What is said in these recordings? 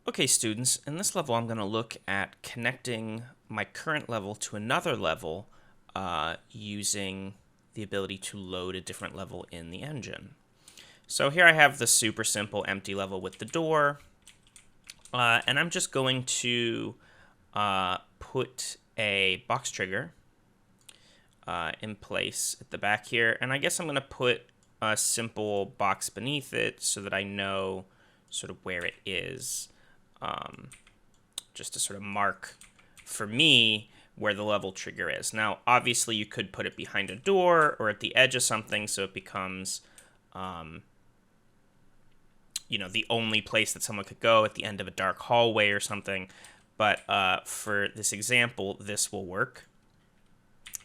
Okay, students, in this level I'm going to look at connecting my current level to another level using the ability to load a different level in the engine. So here I have the super simple empty level with the door, and I'm just going to put a box trigger in place at the back here, and I guess I'm going to put a simple box beneath it so that I know sort of where it is. Just to sort of mark for me where the level trigger is. Now, obviously, you could put it behind a door or at the edge of something so it becomes, the only place that someone could go at the end of a dark hallway or something. But for this example, this will work.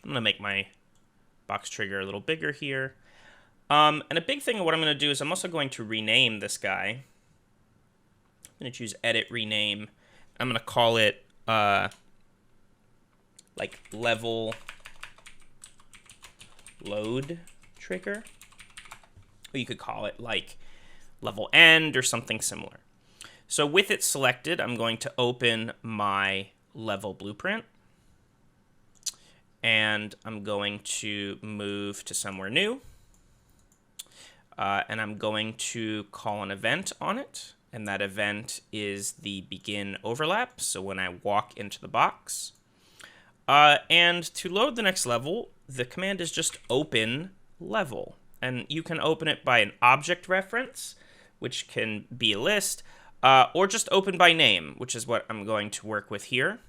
I'm going to make my box trigger a little bigger here. And a big thing of what I'm going to do is I'm also going to rename this guy. I'm going to choose Edit, Rename. I'm going to call it like level load trigger. Or you could call it like level end or something similar. So with it selected, I'm going to open my level blueprint. And I'm going to move to somewhere new. And I'm going to call an event on it. And that event is the begin overlap. So when I walk into the box. And to load the next level, the command is just open level. And you can open it by an object reference, which can be a list, or just open by name, which is what I'm going to work with here.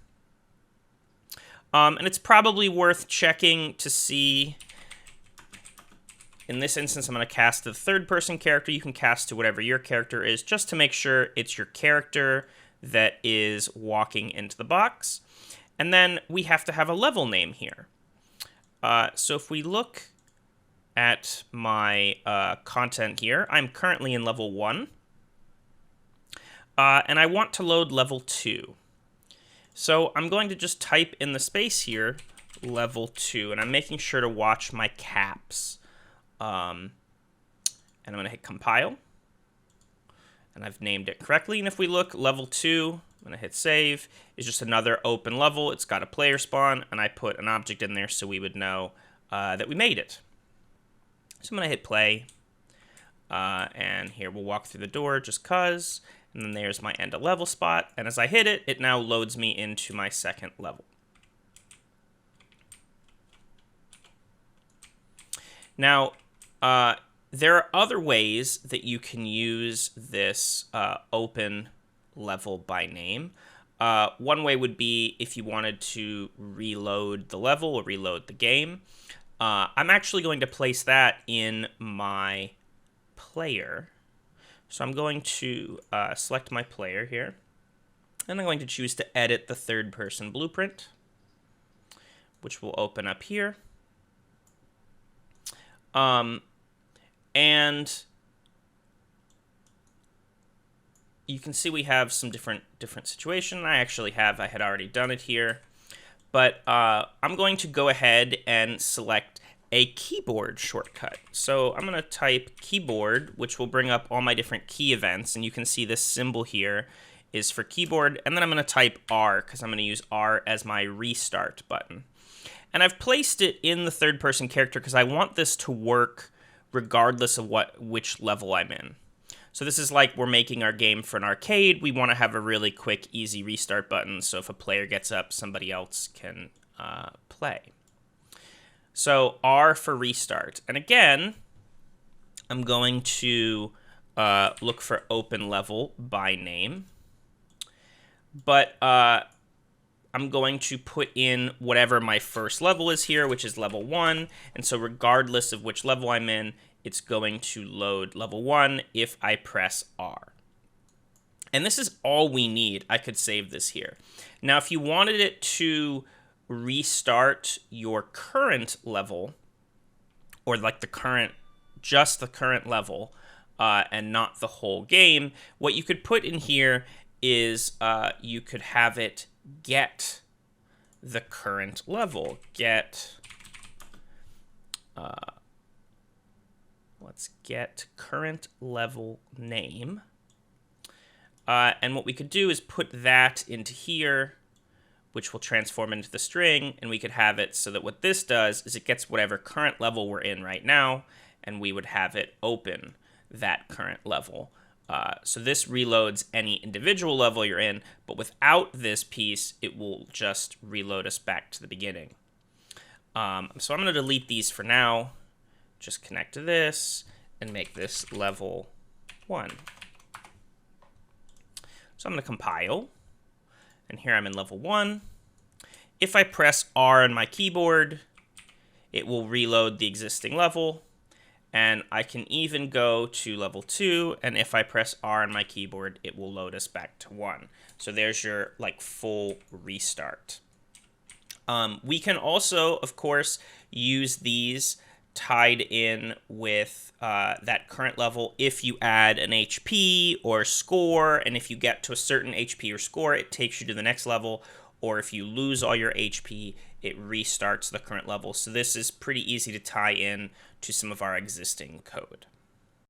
And it's probably worth checking to see. In this instance, I'm going to cast to the third-person character. You can cast to whatever your character is, just to make sure it's your character that is walking into the box. And then we have to have a level name here. So if we look at my content here, I'm currently in level 1. And I want to load level 2. So I'm going to just type in the space here, level 2. And I'm making sure to watch my caps. And I'm going to hit compile. And I've named it correctly. And if we look, level 2, I'm going to hit save. It's just another open level. It's got a player spawn. And I put an object in there so we would know that we made it. So I'm going to hit play. And here we'll walk through the door just cuz. And then there's my end of level spot. And as I hit it, it now loads me into my second level. Now, there are other ways that you can use this open level by name. One way would be if you wanted to reload the level or reload the game. I'm actually going to place that in my player. So I'm going to select my player here. And I'm going to choose to edit the third-person blueprint, which will open up here. And you can see we have some different situation. I had already done it here. But I'm going to go ahead and select a keyboard shortcut. So I'm going to type keyboard, which will bring up all my different key events. And you can see this symbol here is for keyboard. And then I'm going to type R, because I'm going to use R as my restart button. And I've placed it in the third-person character because I want this to work regardless of which level I'm in. So this is like we're making our game for an arcade. We want to have a really quick, easy restart button, so if a player gets up, somebody else can play. So R for restart. And again, I'm going to look for open level by name. But I'm going to put in whatever my first level is here, which is level 1. And so regardless of which level I'm in, it's going to load level 1 if I press R. And this is all we need. I could save this here. Now, if you wanted it to restart your current level, or like just the current level, and not the whole game, what you could put in here is you could have it get the current level. Let's get current level name. And what we could do is put that into here, which will transform into the string, and we could have it so that what this does is it gets whatever current level we're in right now, and we would have it open that current level. So this reloads any individual level you're in, but without this piece, it will just reload us back to the beginning. So I'm going to delete these for now. Just connect to this and make this level 1. So I'm going to compile, and here I'm in level 1. If I press R on my keyboard, it will reload the existing level, and I can even go to level 2, and if I press R on my keyboard, it will load us back to 1. So there's your full restart. We can also, of course, use these tied in with that current level if you add an HP or score, and if you get to a certain HP or score, it takes you to the next level, or if you lose all your HP, it restarts the current level. So this is pretty easy to tie in to some of our existing code.